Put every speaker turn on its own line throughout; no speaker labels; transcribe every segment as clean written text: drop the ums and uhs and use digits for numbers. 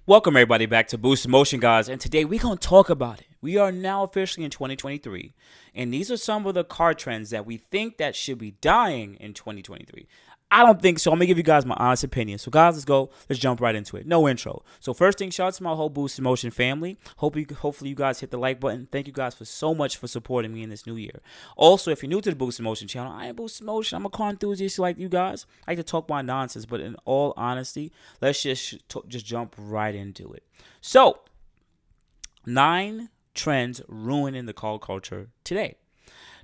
Welcome everybody back to Boost Motion, guys, and today we're gonna talk about it. We are now officially in 2023, and these are some of the car trends that we think that should be dying in 2023. I don't think so. I'm gonna give you guys my honest opinion. So, guys, let's go. Let's jump right into it. No intro. So, first thing, shout out to my whole Boost Motion family. Hopefully, you guys hit the like button. Thank you guys for so much for supporting me in this new year. Also, if you're new to the Boost Motion channel, I am Boost Motion. I'm a car enthusiast like you guys. I like to talk my nonsense, but in all honesty, let's just jump right into it. So, 9 trends ruining the car culture today.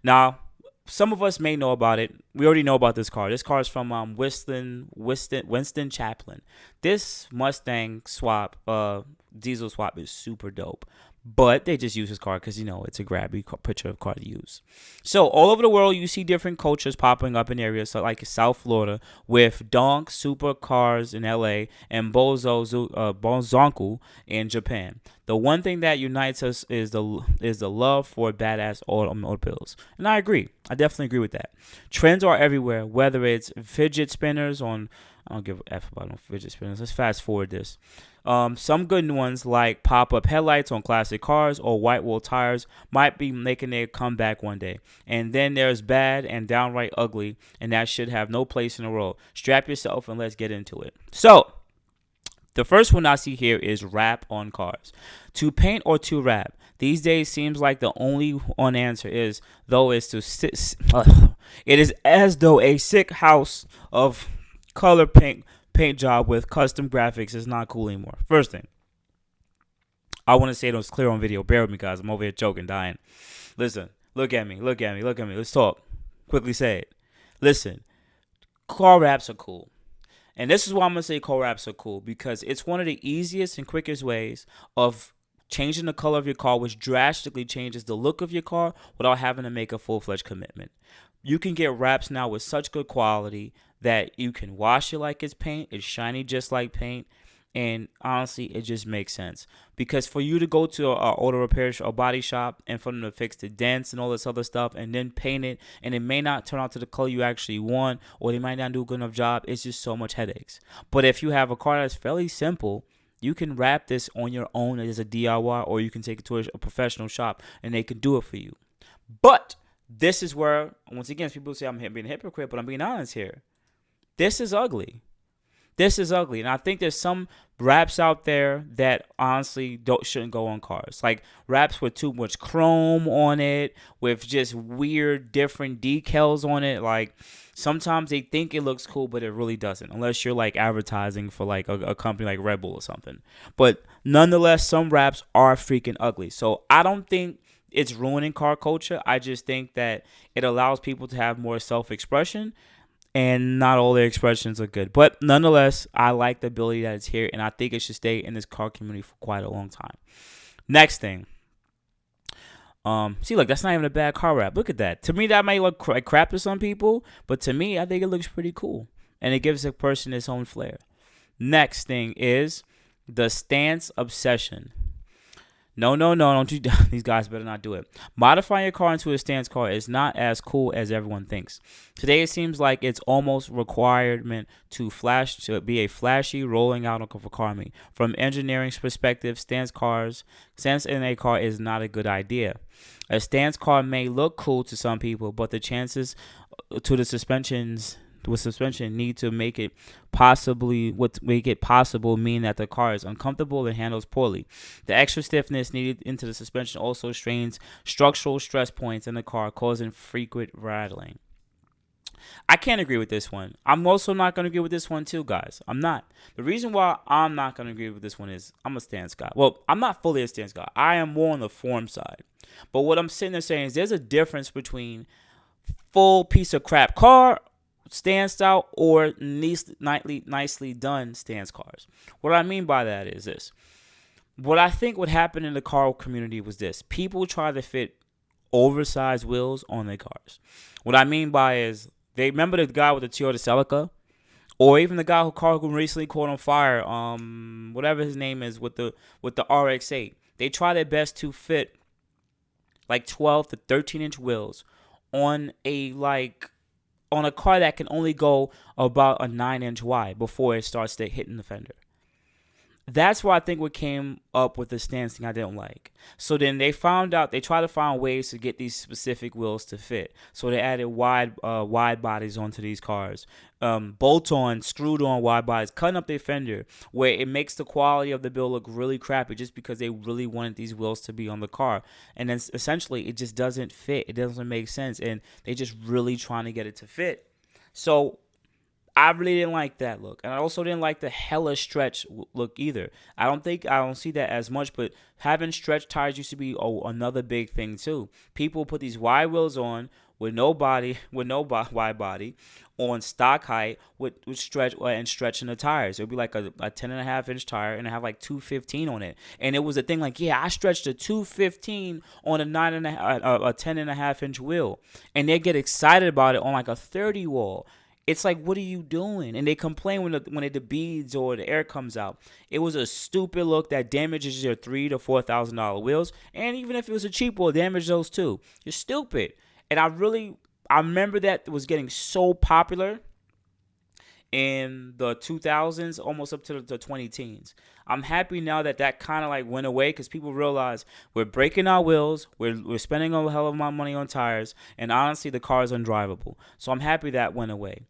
Now, some of us may know about it. We already know about this car. This car is from Winston Chaplin. This Mustang swap, diesel swap, is super dope. But they just use his car because, it's a grabby picture of car to use. So, all over the world, you see different cultures popping up in areas like South Florida with donk supercars in LA and Bozonku in Japan. The one thing that unites us is the love for badass automobiles, and I agree. I definitely agree with that. Trends are everywhere, whether it's fidget spinners on. I don't give a f about no fidget spinners. Let's fast forward this. Some good ones like pop-up headlights on classic cars or white wall tires might be making their comeback one day. And then there's bad and downright ugly, and that should have no place in the world. Strap yourself and let's get into it. So, the first one I see here is wrap on cars. To paint or to wrap. These days seems like the only one answer is though is to sit. It is as though a sick house of color paint job with custom graphics is not cool anymore. First thing, I want to say it was clear on video. Bear with me, guys. I'm over here choking, dying. Listen, look at me. Let's talk. Quickly say it. Listen, car wraps are cool. And this is why I'm going to say car wraps are cool, because it's one of the easiest and quickest ways of changing the color of your car, which drastically changes the look of your car without having to make a full-fledged commitment. You can get wraps now with such good quality that you can wash it like it's paint. It's shiny just like paint. And honestly, it just makes sense. Because for you to go to a auto repair or body shop and for them to fix the dents and all this other stuff and then paint it, and it may not turn out to the color you actually want, or they might not do a good enough job, it's just so much headaches. But if you have a car that's fairly simple, you can wrap this on your own as a DIY, or you can take it to a professional shop and they can do it for you. But this is where, once again, people say I'm being a hypocrite, but I'm being honest here. This is ugly. This is ugly, and I think there's some wraps out there that honestly shouldn't go on cars. Like wraps with too much chrome on it, with just weird different decals on it. Like sometimes they think it looks cool, but it really doesn't, unless you're like advertising for like a company like Red Bull or something. But nonetheless, some wraps are freaking ugly. So I don't think it's ruining car culture. I just think that it allows people to have more self-expression, and not all their expressions are good. But nonetheless, I like the ability that it's here, and I think it should stay in this car community for quite a long time. Next thing. See, look, that's not even a bad car wrap. Look at that. To me, that might look like crap to some people, but to me, I think it looks pretty cool, and it gives a person its own flair. Next thing is the stance obsession. No, no, no, don't you? These guys better not do it. Modifying your car into a stance car is not as cool as everyone thinks. Today, it seems like it's almost requirement to be a flashy rolling out of a car meet. From engineering's perspective, stance in a car is not a good idea. A stance car may look cool to some people, but the chances to the suspension need to make it possible mean that the car is uncomfortable and handles poorly. The extra stiffness needed into the suspension also strains structural stress points in the car, causing frequent rattling. I can't agree with this one. I'm also not going to agree with this one too, guys. I'm not. The reason why I'm not going to agree with this one is I'm a stance guy. Well, I'm not fully a stance guy. I am more on the form side. But what I'm sitting there saying is there's a difference between full piece of crap car stance out or nicely done stance cars. What I mean by that is this. What I think would happen in the car community was this. People try to fit oversized wheels on their cars. What I mean by is they remember the guy with the Toyota Celica, or even the guy who recently caught on fire, whatever his name is, with the RX-8. They try their best to fit like 12 to 13-inch wheels on a car that can only go about a 9-inch wide before it starts to hitting the fender. That's why I think we came up with the stance thing I didn't like. So then they found out they tried to find ways to get these specific wheels to fit. So they added wide bodies onto these cars, bolt on, screwed on wide bodies, cutting up their fender, where it makes the quality of the build look really crappy just because they really wanted these wheels to be on the car, and then essentially it just doesn't fit. It doesn't make sense, and they just really trying to get it to fit. So I really didn't like that look, and I also didn't like the hella stretch look either. I don't see that as much, but having stretch tires used to be another big thing too. People put these wide wheels on with no body, wide body, on stock height with stretch and stretching the tires. It would be like a 10.5 inch tire and it have like 215 on it, and it was a thing like, yeah, I stretched a 215 on a 10.5 inch wheel, and they get excited about it on like a 30 wall. It's like, what are you doing? And they complain when it debeads or the air comes out. It was a stupid look that damages your $3,000 to $4,000 wheels. And even if it was a cheap wheel, damage those too. You're stupid. And I remember that was getting so popular in the 2000s, almost up to the 20 teens. I'm happy now that kind of like went away because people realize we're breaking our wheels, we're spending a hell of my money on tires, and honestly, the car is undrivable. So I'm happy that went away.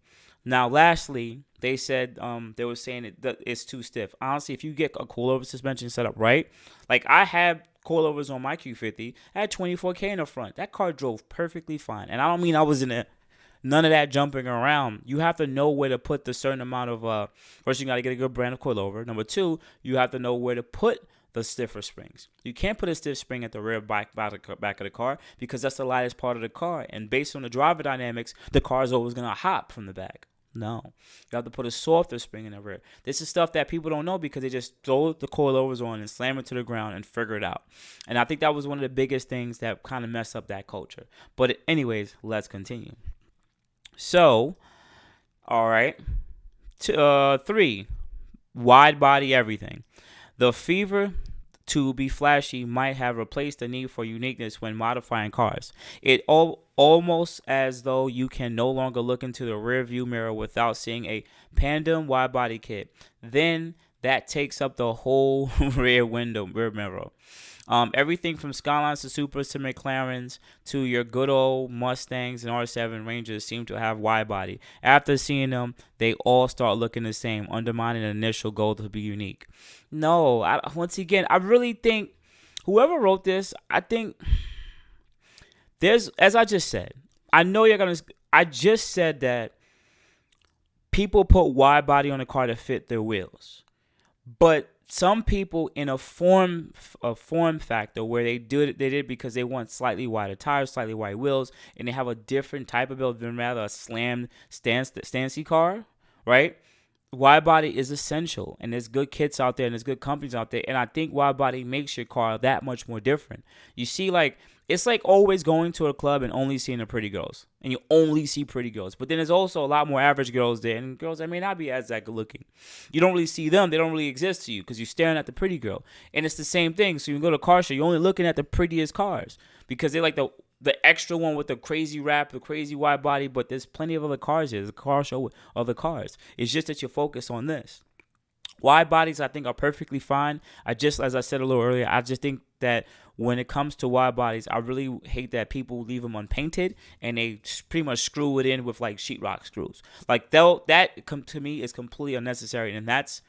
Now, lastly, they said they were saying that it's too stiff. Honestly, if you get a coilover suspension set up right, like I had coilovers on my Q50, I had 24K in the front. That car drove perfectly fine, and I don't mean I was in it. None of that jumping around. You have to know where to put the certain amount of. First, you got to get a good brand of coilover. Number two, you have to know where to put the stiffer springs. You can't put a stiff spring at the rear back of the car because that's the lightest part of the car. And based on the driver dynamics, the car is always going to hop from the back. No. You have to put a softer spring in the rear. This is stuff that people don't know because they just throw the coilovers on and slam it to the ground and figure it out. And I think that was one of the biggest things that kind of messed up that culture. But anyways, let's continue. So, all right. 3, wide body everything. The fever to be flashy might have replaced the need for uniqueness when modifying cars. It almost as though you can no longer look into the rear view mirror without seeing a Pandem wide body kit. Then that takes up the whole rear mirror. Everything from Skylines to Supras to McLarens to your good old Mustangs and R7 Rangers seem to have wide body. After seeing them, they all start looking the same, undermining the initial goal to be unique. No, once again, I really think whoever wrote this, I think as I just said, I just said that people put wide body on a car to fit their wheels. But some people in a form factor where they did it because they want slightly wider tires, slightly wider wheels, and they have a different type of build than rather a slammed stancy car, right? Wide body is essential, and there's good kits out there and there's good companies out there, and I think wide body makes your car that much more different. You see, like, it's like always going to a club and only seeing the pretty girls, and you only see pretty girls. But then there's also a lot more average girls there, and girls that may not be as that good looking. You don't really see them; they don't really exist to you because you're staring at the pretty girl. And it's the same thing. So you go to a car show, you're only looking at the prettiest cars because they're like the extra one with the crazy wrap, the crazy wide body. But there's plenty of other cars here. There's a car show with other cars. It's just that you focus on this. Wide bodies, I think, are perfectly fine. As I said a little earlier, I just think that when it comes to wide bodies, I really hate that people leave them unpainted and they pretty much screw it in with like sheetrock screws. Like that to me is completely unnecessary, and that's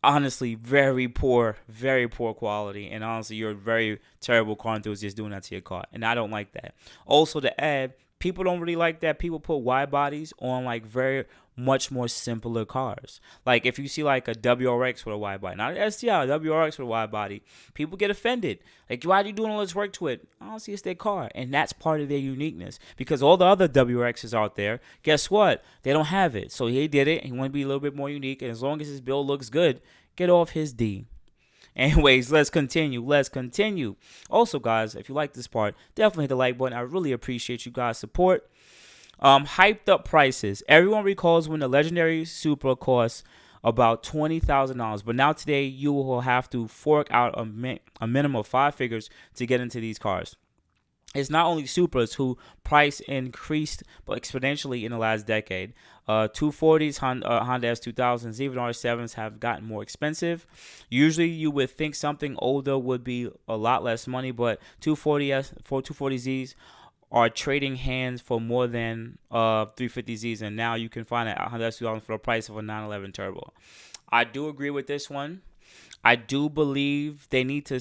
honestly very poor quality. And honestly, you're a very terrible car enthusiast doing that to your car, and I don't like that. Also, to add, people don't really like that people put wide bodies on like very much more simpler cars. Like if you see like a WRX with a wide body, not an STI, a WRX with a wide body, people get offended. Like, why are you doing all this work to it? Honestly, it's their car, and that's part of their uniqueness. Because all the other WRXs out there, guess what? They don't have it. So he did it. He wanted to be a little bit more unique, and as long as his build looks good, get off his D. Anyways, let's continue. Also, guys, if you like this part, definitely hit the like button. I really appreciate you guys' support. Hyped up prices. Everyone recalls when the legendary Supra cost about $20,000, but now today you will have to fork out a minimum of 5 figures to get into these cars. It's not only Supras who price increased but exponentially in the last decade. Honda S2000s, even R7s have gotten more expensive. Usually, you would think something older would be a lot less money, but 240Zs are trading hands for more than 350Zs, and now you can find a Honda S2000 for the price of a 911 Turbo. I do agree with this one. I do believe they need to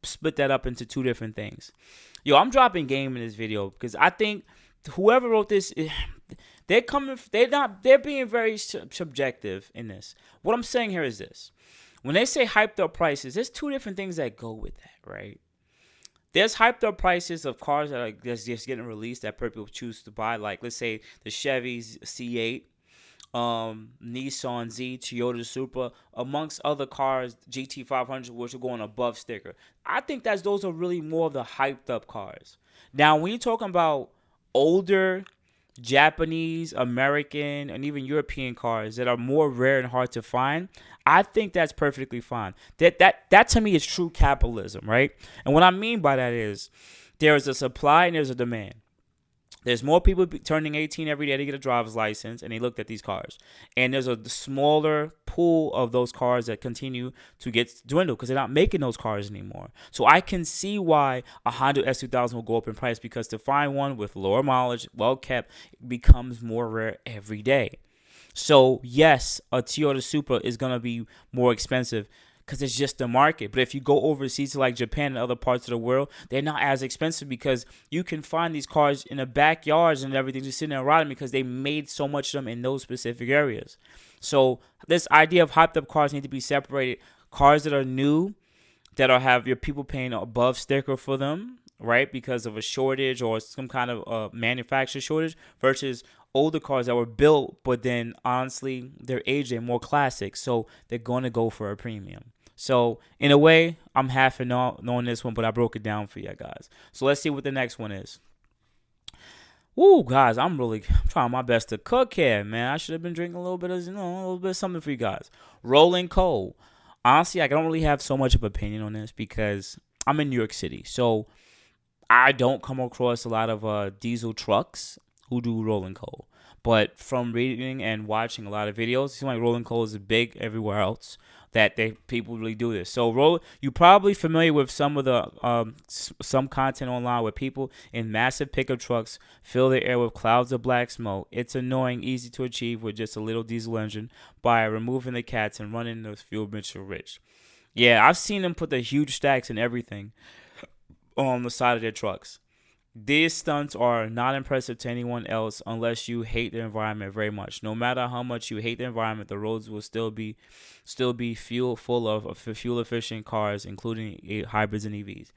split that up into two different things. Yo, I'm dropping game in this video because I think whoever wrote this, they're being very subjective in this. What I'm saying here is this: when they say hyped up prices, there's two different things that go with that, right? There's hyped up prices of cars that are just getting released that people choose to buy, like let's say the Chevy's C8, Nissan Z, Toyota Supra, amongst other cars, GT500, which are going above sticker. I think those are really more of the hyped up cars. Now, when you're talking about older Japanese, American, and even European cars that are more rare and hard to find, I think that's perfectly fine. That to me is true capitalism, right? And what I mean by that is there is a supply and there's a demand. There's more people turning 18 every day to get a driver's license, and they looked at these cars. And there's a smaller pool of those cars that continue to get dwindled because they're not making those cars anymore. So I can see why a Honda S2000 will go up in price, because to find one with lower mileage, well kept, becomes more rare every day. So yes, a Toyota Supra is going to be more expensive because it's just the market. But if you go overseas to like Japan and other parts of the world, they're not as expensive because you can find these cars in the backyards and everything just sitting there riding because they made so much of them in those specific areas. So this idea of hyped up cars need to be separated. Cars that are new, that have your people paying above sticker for them, right, because of a shortage or some kind of manufacturer shortage, versus older cars that were built, but then honestly, they're aged, they're more classic, so they're going to go for a premium. So in a way, I'm half knowing this one, but I broke it down for you guys. So let's see what the next one is. Woo, guys, I'm trying my best to cook here, man. I should have been drinking a little bit of something for you guys. Rolling coal. Honestly, I don't really have so much of an opinion on this because I'm in New York City, so I don't come across a lot of diesel trucks who do rolling coal. But from reading and watching a lot of videos, it seems like rolling coal is big everywhere else, that people really do this. So you're probably familiar with some of the some content online where people in massive pickup trucks fill the air with clouds of black smoke. It's annoying, easy to achieve with just a little diesel engine by removing the cats and running the fuel mixture rich. Yeah, I've seen them put the huge stacks and everything on the side of their trucks. These stunts are not impressive to anyone else unless you hate the environment very much. No matter how much you hate the environment, the roads will still be full of fuel efficient cars, including hybrids and EVs.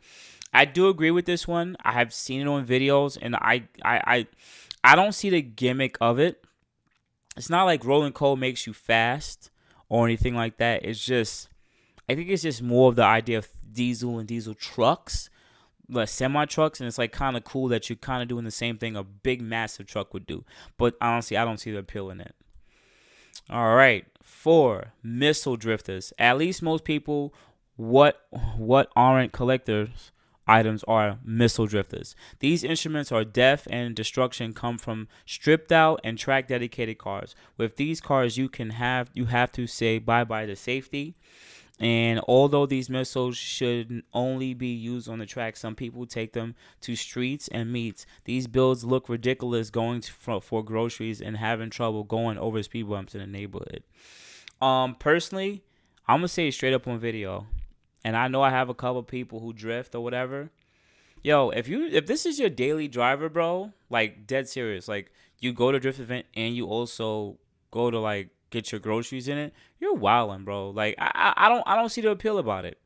I do agree with this one. I have seen it on videos, and I don't see the gimmick of it. It's not like rolling coal makes you fast or anything like that. I think it's just more of the idea of diesel and diesel trucks, like semi trucks, and it's like kind of cool that you're kind of doing the same thing a big massive truck would do. But honestly, I don't see the appeal in it. All right, 4, missile drifters. At least most people, what aren't collectors items are missile drifters. These instruments are death and destruction come from stripped out and track dedicated cars. With these cars, you have to say bye bye to safety. And although these missiles should only be used on the track, some people take them to streets and meets. These builds look ridiculous going for groceries and having trouble going over speed bumps in the neighborhood. Personally, I'm gonna say it straight up on video, and I know I have a couple people who drift or whatever. Yo, if this is your daily driver, bro, like dead serious, like you go to drift event and you also go to like get your groceries in it, you're wilding, bro. Like I don't see the appeal about it.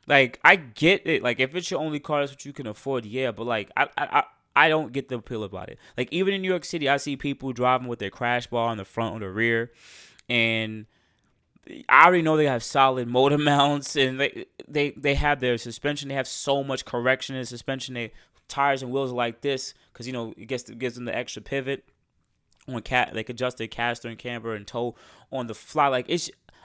Like I get it. Like if it's your only car, that's what you can afford, yeah. But like I don't get the appeal about it. Like even in New York City, I see people driving with their crash bar on the front or the rear, and I already know they have solid motor mounts, and they have their suspension. They have so much correction in the suspension. They tires and wheels are like this because it gives them the extra pivot. On they could adjust their caster and camber and tow on the fly. Like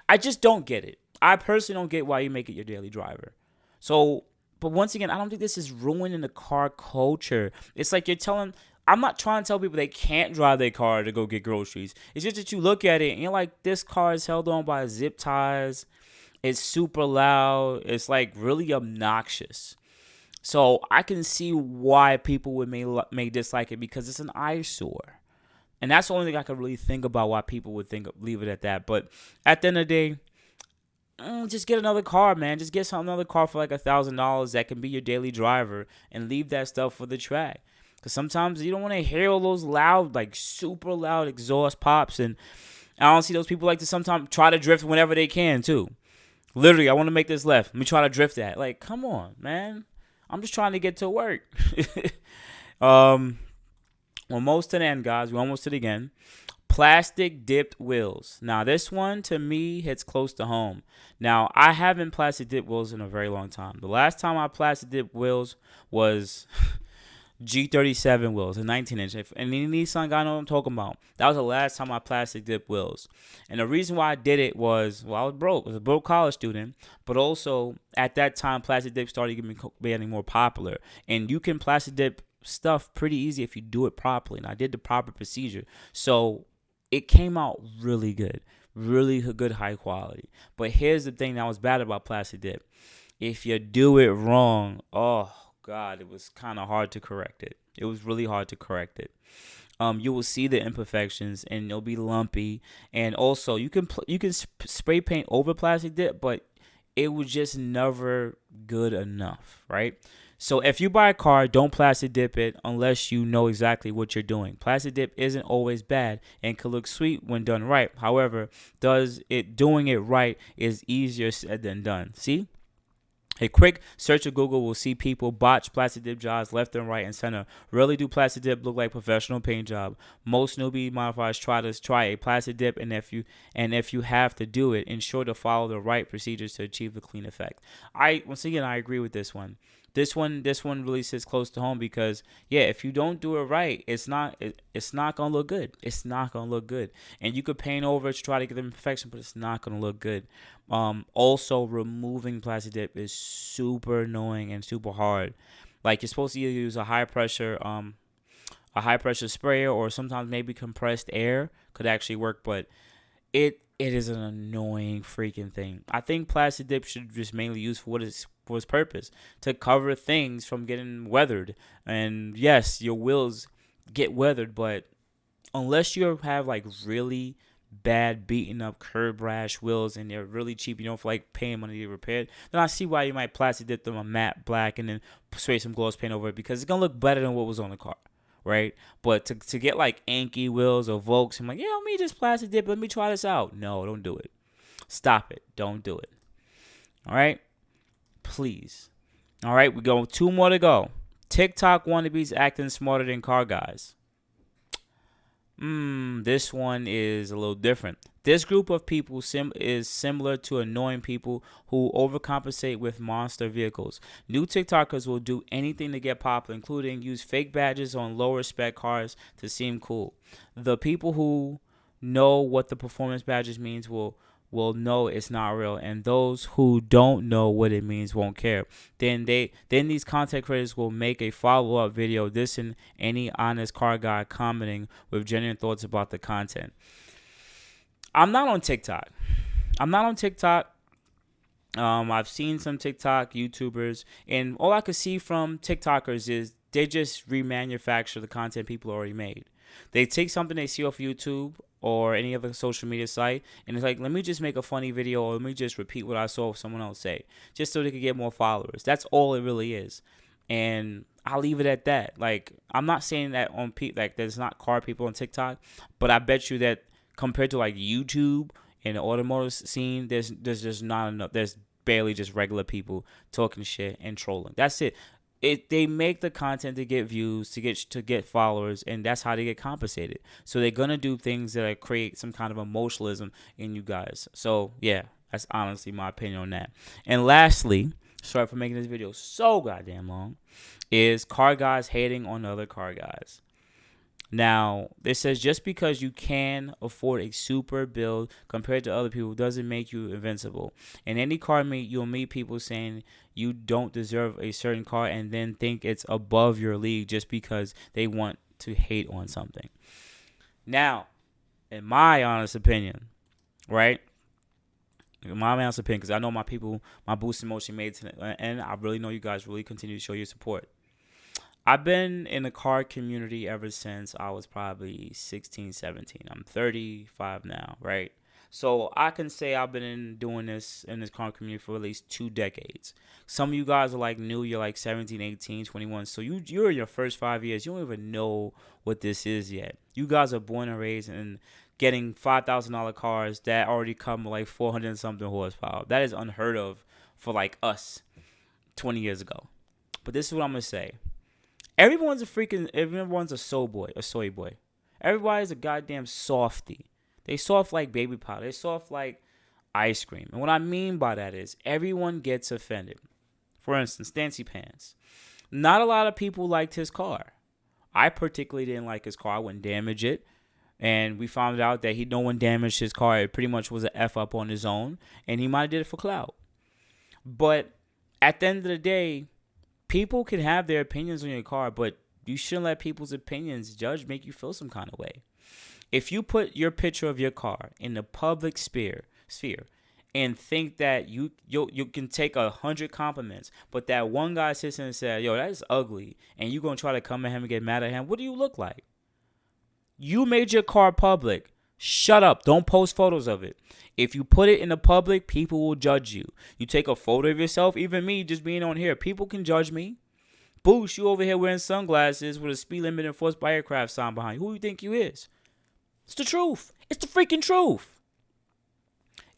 I just don't get it. I personally don't get why you make it your daily driver. So, but once again, I don't think this is ruining the car culture. It's like you're telling. I'm not trying to tell people they can't drive their car to go get groceries. It's just that you look at it and you're like, this car is held on by zip ties. It's super loud. It's like really obnoxious. So I can see why people may dislike it, because it's an eyesore. And that's the only thing I can really think about why people would leave it at that. But at the end of the day, just get another car, man. Just get another car for like $1,000 that can be your daily driver, and leave that stuff for the track. Because sometimes you don't want to hear all those loud, like super loud exhaust pops. And I don't see those people like to sometimes try to drift whenever they can too. Literally, I want to make this left. Let me try to drift that. Like, come on, man. I'm just trying to get to work. Almost to the end, guys. We're almost to the end. Plastic dipped wheels. Now, this one to me hits close to home. Now, I haven't plastic dipped wheels in a very long time. The last time I plastic dipped wheels was G37 wheels, a 19-inch. And any Nissan guy know what I'm talking about. That was the last time I plastic dipped wheels. And the reason why I did it was, well, I was broke. I was a broke college student. But also, at that time, plastic dip started getting more popular. And you can plastic dip stuff pretty easy if you do it properly. And I did the proper procedure. So it came out really good. Really good, high quality. But here's the thing that was bad about plastic dip. If you do it wrong, oh God, it was kind of hard to correct it. It was really hard to correct it. You will see the imperfections, and it'll be lumpy. And also, you can spray paint over plastic dip, but it was just never good enough, right? So if you buy a car, don't plastic dip it unless you know exactly what you're doing. Plastic dip isn't always bad and can look sweet when done right. However, doing it right is easier said than done. See? A quick search of Google will see people botch plastic dip jobs left and right and center. Rarely do plastic dip look like professional paint job. Most newbie modifiers try a plastic dip, and if you have to do it, ensure to follow the right procedures to achieve the clean effect. I agree with this one. This one really sits close to home because if you don't do it right, it's not gonna look good. It's not gonna look good, and you could paint over it to try to get the imperfection, but it's not gonna look good. Also, removing plastic dip is super annoying and super hard. Like, you're supposed to either use a high pressure sprayer, or sometimes maybe compressed air could actually work, but it is an annoying freaking thing. I think plastic dip should just mainly use for its purpose, to cover things from getting weathered. And yes, your wheels get weathered, but unless you have like really bad beaten up curb rash wheels and they're really cheap, you don't feel like paying money to get repaired, then I see why you might plastic dip them a matte black and then spray some gloss paint over it, because it's gonna look better than what was on the car, right? But to get like Anki wheels or Volks, I'm like, let me just plastic dip, let me try this out. No, don't do it. Stop it. Don't do it. All right? Please. All right, we go 2 more to go. TikTok wannabes acting smarter than car guys. This one is a little different. This group of people is similar to annoying people who overcompensate with monster vehicles. New TikTokers will do anything to get popular, including use fake badges on lower spec cars to seem cool. The people who know what the performance badges means will know it's not real, and those who don't know what it means won't care. Then these content creators will make a follow-up video dissing any honest car guy commenting with genuine thoughts about the content. I'm not on TikTok. I've seen some TikTok YouTubers, and all I could see from TikTokers is they just remanufacture the content people already made. They take something they see off YouTube or any other social media site, and it's like, let me just make a funny video, or let me just repeat what I saw someone else say, just so they could get more followers. That's all it really is. And I'll leave it at that. Like, I'm not saying that like there's not car people on TikTok, but I bet you that compared to like YouTube and the automotive scene, there's just not enough. There's barely just regular people talking shit and trolling. That's it. They make the content to get views, to get followers, and that's how they get compensated. So they're gonna do things that create some kind of emotionalism in you guys. So yeah, that's honestly my opinion on that. And lastly, sorry for making this video so goddamn long, is car guys hating on other car guys. Now, this says just because you can afford a super build compared to other people doesn't make you invincible. In any car meet, you'll meet people saying you don't deserve a certain car and then think it's above your league just because they want to hate on something. Now, in my honest opinion, right? In my honest opinion, because I know my people, my Boost Emotion mates, and I really know you guys really continue to show your support. I've been in the car community ever since I was probably 16, 17. I'm 35 now, right? So I can say I've been doing this in this car community for at least 2 decades. Some of you guys are like new, you're like 17, 18, 21. So you're in your first 5 years. You don't even know what this is yet. You guys are born and raised and getting $5,000 cars that already come with like 400 and something horsepower. That is unheard of for like us 20 years ago. But this is what I'm going to say. Everyone's a soy boy. Everybody's a goddamn softy. They soft like baby powder. They soft like ice cream. And what I mean by that is everyone gets offended. For instance, Stancy Pants. Not a lot of people liked his car. I particularly didn't like his car. I wouldn't damage it. And we found out that no one damaged his car. It pretty much was an F up on his own. And he might have did it for clout. But at the end of the day, people can have their opinions on your car, but you shouldn't let people's opinions make you feel some kind of way. If you put your picture of your car in the public sphere and think that you can take 100 compliments, but that one guy sits there and says, yo, that is ugly, and you're going to try to come at him and get mad at him, what do you look like? You made your car public. Shut up. Don't post photos of it. If you put it in the public, people will judge you. You take a photo of yourself, even me just being on here, people can judge me. Boosh, you over here wearing sunglasses with a speed limit enforced by aircraft sign behind you. Who you think you is? It's the truth. It's the freaking truth.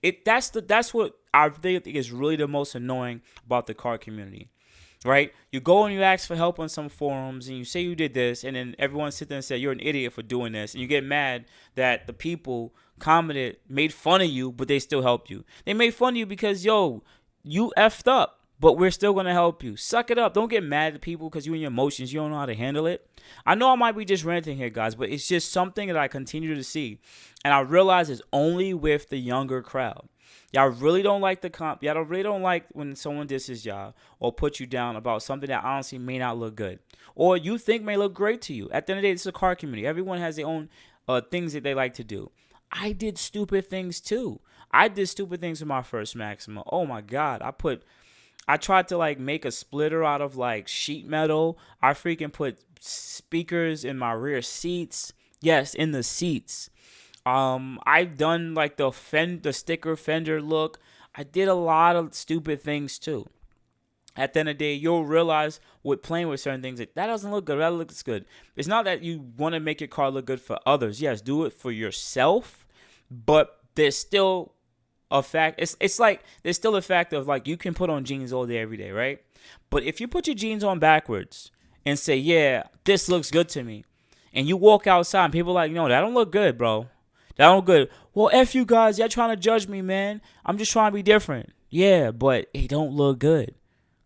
That's what I think is really the most annoying about the car community. Right? You go and you ask for help on some forums and you say you did this, and then everyone sit there and say you're an idiot for doing this, and you get mad that the people commented, made fun of you, but they still helped you. They made fun of you because, yo, you effed up, but we're still going to help you. Suck it up. Don't get mad at people because you and your emotions, you don't know how to handle it. I know I might be just ranting here, guys, but it's just something that I continue to see, and I realize it's only with the younger crowd. Y'all really don't like the comp. Y'all really don't like when someone disses y'all or puts you down about something that honestly may not look good or you think may look great to you. At the end of the day, it's a car community. Everyone has their own things that they like to do. I did stupid things too. I did stupid things with my first Maxima. Oh my God. I tried to like make a splitter out of like sheet metal. I freaking put speakers in my rear seats. Yes, in the seats. I've done like the sticker fender look. I did a lot of stupid things too. At the end of the day, you'll realize with playing with certain things that doesn't look good. That looks good. It's not that you want to make your car look good for others. Yes, do it for yourself, but there's still a fact. It's like there's still a fact of like you can put on jeans all day every day, right? But if you put your jeans on backwards and say, yeah, this looks good to me, and you walk outside and people are like, no, that don't look good, bro. That don't good. Well, F you guys. Y'all trying to judge me, man. I'm just trying to be different. Yeah, but it don't look good.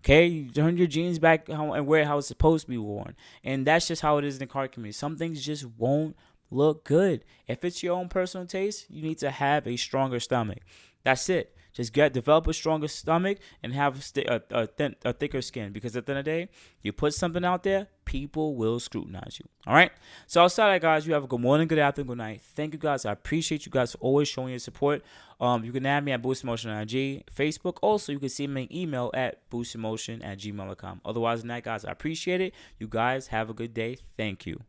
Okay? You turn your jeans back and wear it how it's supposed to be worn. And that's just how it is in the car community. Some things just won't look good. If it's your own personal taste, you need to have a stronger stomach. That's it. Just develop a stronger stomach and have a thicker skin. Because at the end of the day, you put something out there, people will scrutinize you. All right? So outside of that, guys, you have a good morning, good afternoon, good night. Thank you, guys. I appreciate you guys for always showing your support. You can add me at boostinmotion on IG, Facebook. Also, you can send me an email at boostinmotion@gmail.com. Otherwise than that, guys, I appreciate it. You guys have a good day. Thank you.